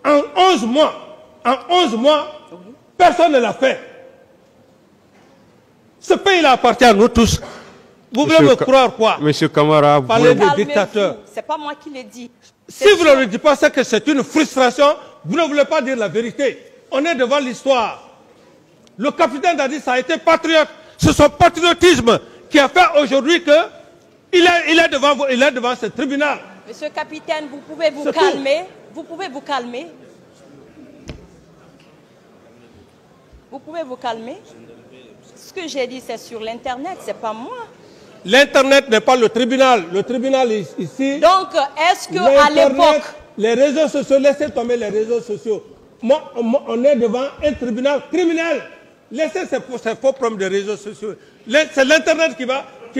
En 11 mois, personne ne l'a fait. Ce pays-là appartient à nous tous. Vous voulez me croire quoi? Monsieur Camara, parlez de dictateur. C'est pas moi qui l'ai dit. Si vous ne le dites pas, c'est que c'est une frustration. Vous ne voulez pas dire la vérité. On est devant l'histoire. Le capitaine Dadis a été patriote. C'est son patriotisme qui a fait aujourd'hui qu'il est devant ce tribunal. Monsieur le capitaine, vous pouvez vous calmer. Vous pouvez vous calmer. Vous pouvez vous calmer. Ce que j'ai dit, c'est sur l'Internet, c'est pas moi. L'Internet n'est pas le tribunal. Le tribunal est ici. Donc, est-ce qu'à l'époque... Les réseaux sociaux, laissez tomber les réseaux sociaux. On est devant un tribunal criminel. Laissez ces faux problèmes des réseaux sociaux. C'est l'Internet qui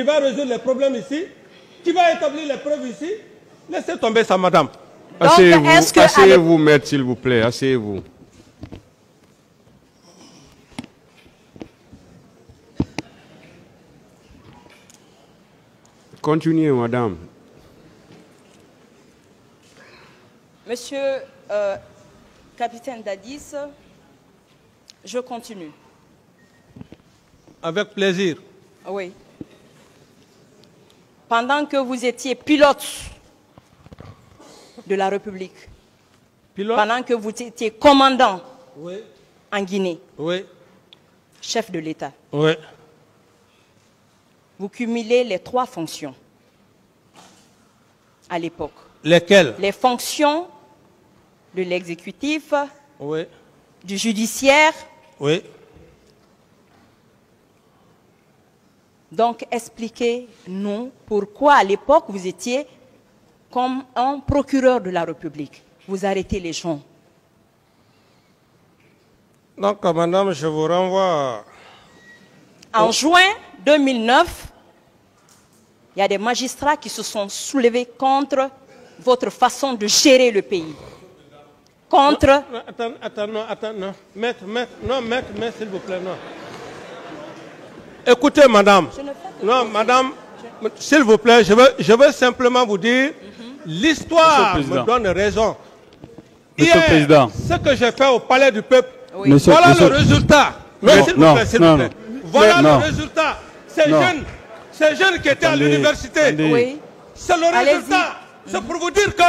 va résoudre les problèmes ici, qui va établir les preuves ici. Laissez tomber ça, madame. Asseyez-vous, maître, s'il vous plaît. Asseyez-vous. Continuez, madame. Monsieur capitaine Dadis, je continue. Avec plaisir. Oui. Pendant que vous étiez pilote de la République, pendant que vous étiez commandant en Guinée, chef de l'État, vous cumulez les 3 fonctions à l'époque. Lesquelles? Les fonctions de l'exécutif, du judiciaire. Donc, expliquez-nous pourquoi à l'époque vous étiez comme un procureur de la République. Vous arrêtez les gens. Donc, madame, je vous renvoie... En juin 2009, il y a des magistrats qui se sont soulevés contre votre façon de gérer le pays. Contre... Non, maître, s'il vous plaît, non. Écoutez, madame. Non, madame, s'il vous plaît, je veux simplement vous dire, l'histoire me donne raison. Monsieur le Président. Ce que j'ai fait au Palais du Peuple, Monsieur, voilà monsieur, le résultat. Non, s'il vous plaît. Voilà le résultat. Ces jeunes qui étaient à l'université, c'est le résultat. C'est pour vous dire que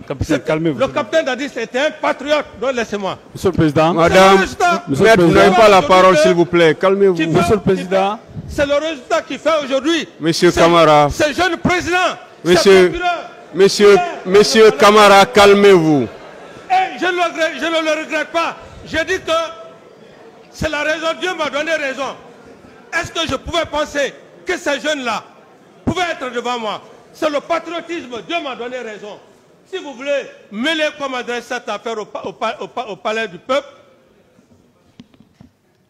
capitaine, calmez-vous. Le capitaine Dadis était un patriote. Donc laissez-moi. Monsieur le Président. Madame, vous n'avez pas la parole, s'il vous plaît. Calmez-vous. Monsieur le Président. C'est le résultat qui fait aujourd'hui. Monsieur Camara. Ce jeune président. Monsieur Camara, calmez-vous. Je ne le regrette pas. J'ai dit que c'est la raison. Dieu m'a donné raison. Est-ce que je pouvais penser que ces jeunes-là pouvaient être devant moi? C'est le patriotisme. Dieu m'a donné raison. Si vous voulez mêler comme adresse cette affaire au Palais du Peuple,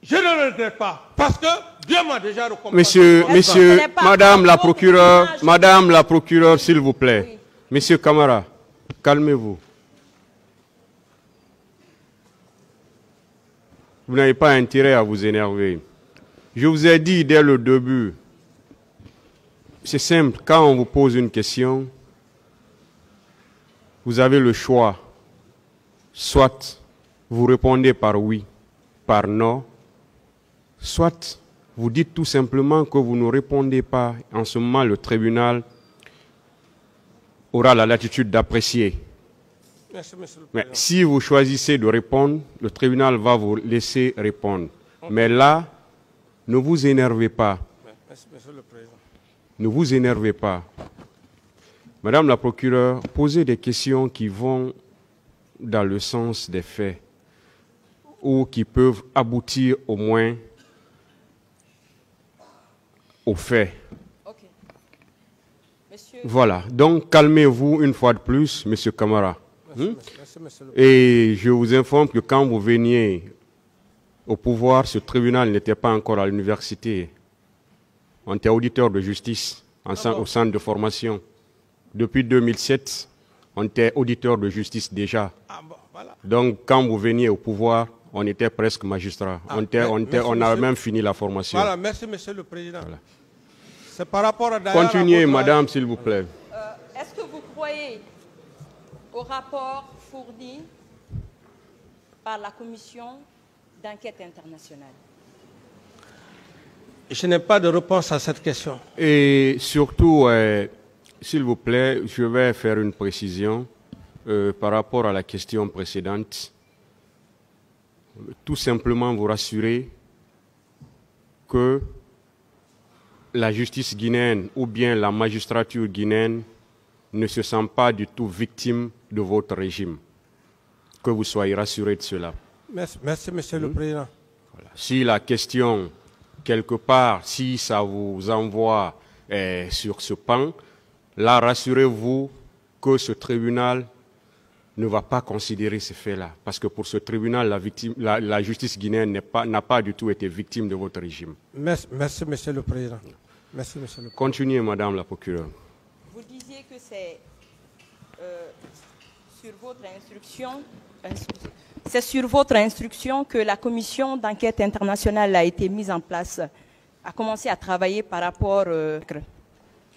je ne le regrette pas. Parce que Dieu m'a déjà recommandé. Madame la procureure, s'il vous plaît. Monsieur Camara, calmez-vous. Vous n'avez pas intérêt à vous énerver. Je vous ai dit dès le début, c'est simple, quand on vous pose une question, vous avez le choix. Soit vous répondez par oui, par non, soit vous dites tout simplement que vous ne répondez pas. En ce moment, le tribunal aura la latitude d'apprécier. Mais si vous choisissez de répondre, le tribunal va vous laisser répondre. Mais là, ne vous énervez pas. Ne vous énervez pas. Madame la procureure, posez des questions qui vont dans le sens des faits ou qui peuvent aboutir au moins aux faits. Okay. Monsieur... Voilà. Donc, calmez-vous une fois de plus, Monsieur Camara. Et je vous informe que quand vous veniez au pouvoir, ce tribunal n'était pas encore à l'université. On était auditeur de justice au centre de formation. Depuis 2007, on était auditeur de justice déjà. Donc, quand vous veniez au pouvoir, on était presque magistrat. On a même fini la formation. Voilà, merci, Monsieur le Président. Voilà. C'est par rapport à... Continuez, madame, s'il vous plaît. Est-ce que vous croyez au rapport fourni par la commission d'enquête internationale? Je n'ai pas de réponse à cette question. Et surtout, s'il vous plaît, je vais faire une précision par rapport à la question précédente. Tout simplement vous rassurer que la justice guinéenne ou bien la magistrature guinéenne ne se sent pas du tout victime de votre régime. Que vous soyez rassurés de cela. Merci Monsieur le Président. Voilà. Si la question, quelque part, si ça vous envoie sur ce pan, là, rassurez-vous que ce tribunal ne va pas considérer ces faits-là. Parce que pour ce tribunal, la justice guinéenne n'a pas du tout été victime de votre régime. Merci Monsieur le Président. Merci, Monsieur le Président. Continuez, Madame la procureure. Vous disiez que c'est sur votre instruction... C'est sur votre instruction que la commission d'enquête internationale a été mise en place, a commencé à travailler par rapport...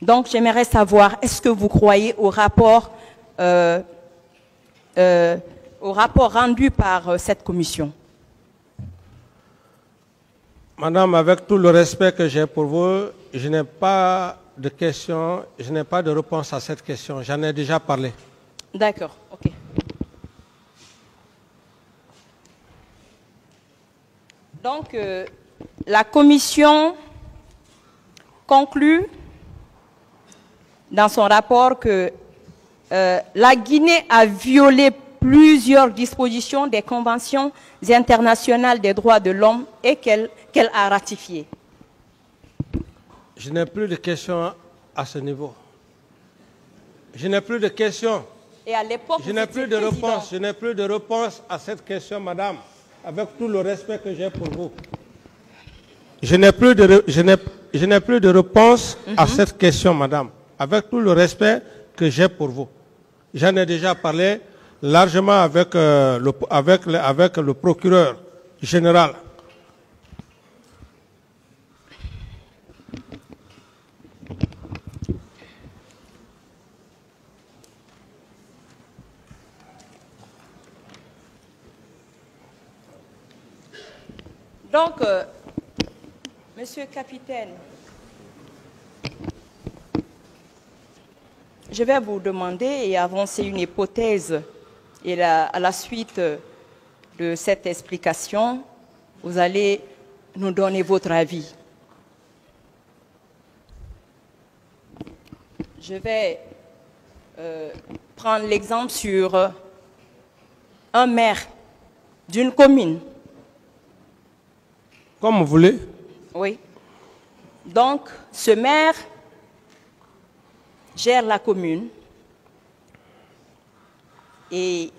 Donc j'aimerais savoir, est-ce que vous croyez au rapport rendu par cette commission? Madame, avec tout le respect que j'ai pour vous, je n'ai pas de question, je n'ai pas de réponse à cette question. J'en ai déjà parlé. D'accord, ok. Donc, la commission conclut dans son rapport que la Guinée a violé plusieurs dispositions des conventions internationales des droits de l'homme et qu'elle a ratifiées. Je n'ai plus de questions à ce niveau. Je n'ai plus de questions. Et à l'époque, je n'ai plus de réponse. Je n'ai plus de réponse à cette question, madame, avec tout le respect que j'ai pour vous. Je n'ai plus de réponse à cette question, madame, avec tout le respect que j'ai pour vous. J'en ai déjà parlé largement avec le procureur général. Donc, Monsieur le capitaine, je vais vous demander et avancer une hypothèse. Et à la suite de cette explication, vous allez nous donner votre avis. Je vais prendre l'exemple sur un maire d'une commune. Comme vous voulez. Oui. Donc, ce maire gère la commune et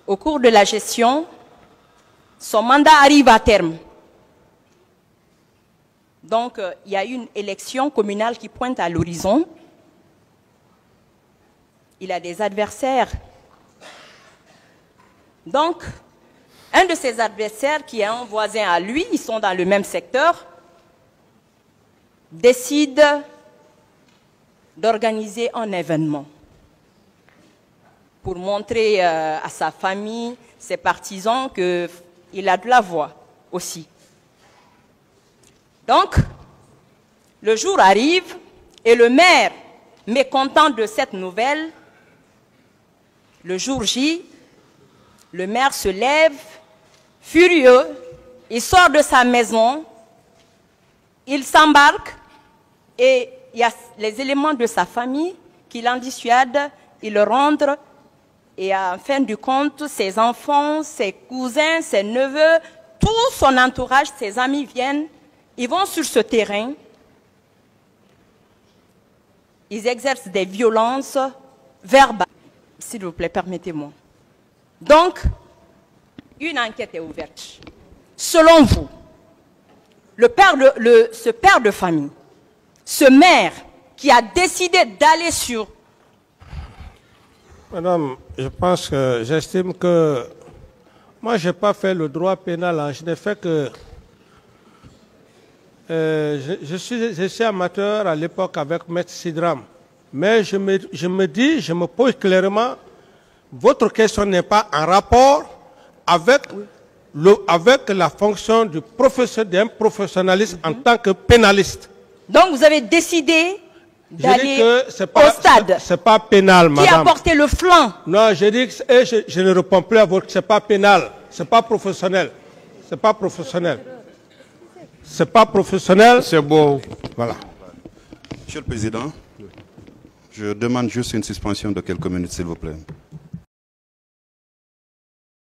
au cours de la gestion, son mandat arrive à terme. Donc, il y a une élection communale qui pointe à l'horizon. Il a des adversaires. Donc, un de ses adversaires, qui est un voisin à lui, ils sont dans le même secteur, décide d'organiser un événement pour montrer à sa famille, ses partisans, qu'il a de la voix aussi. Donc, le jour arrive et le maire, mécontent de cette nouvelle, le jour J, le maire se lève, furieux, il sort de sa maison, il s'embarque et il y a les éléments de sa famille qui l'en dissuadent, ils le rendent et en fin du compte, ses enfants, ses cousins, ses neveux, tout son entourage, ses amis viennent, ils vont sur ce terrain, ils exercent des violences verbales. S'il vous plaît, permettez-moi. Donc, une enquête est ouverte. Selon vous, ce père de famille, ce maire qui a décidé d'aller sur... Madame, je pense que j'estime que... Moi, je n'ai pas fait le droit pénal, hein. Je n'ai fait que... je suis amateur à l'époque avec Maître Sidram. Mais je me pose clairement, votre question n'est pas en rapport avec avec la fonction d'un professionnaliste en tant que pénaliste. Donc vous avez décidé d'aller au stade. C'est pas pénal, madame. Qui a porté le flanc? Non, je dis que je ne réponds plus à votre... C'est pas pénal. C'est pas professionnel. C'est pas professionnel. C'est pas professionnel. C'est bon. Voilà. Monsieur le Président, je demande juste une suspension de quelques minutes, s'il vous plaît.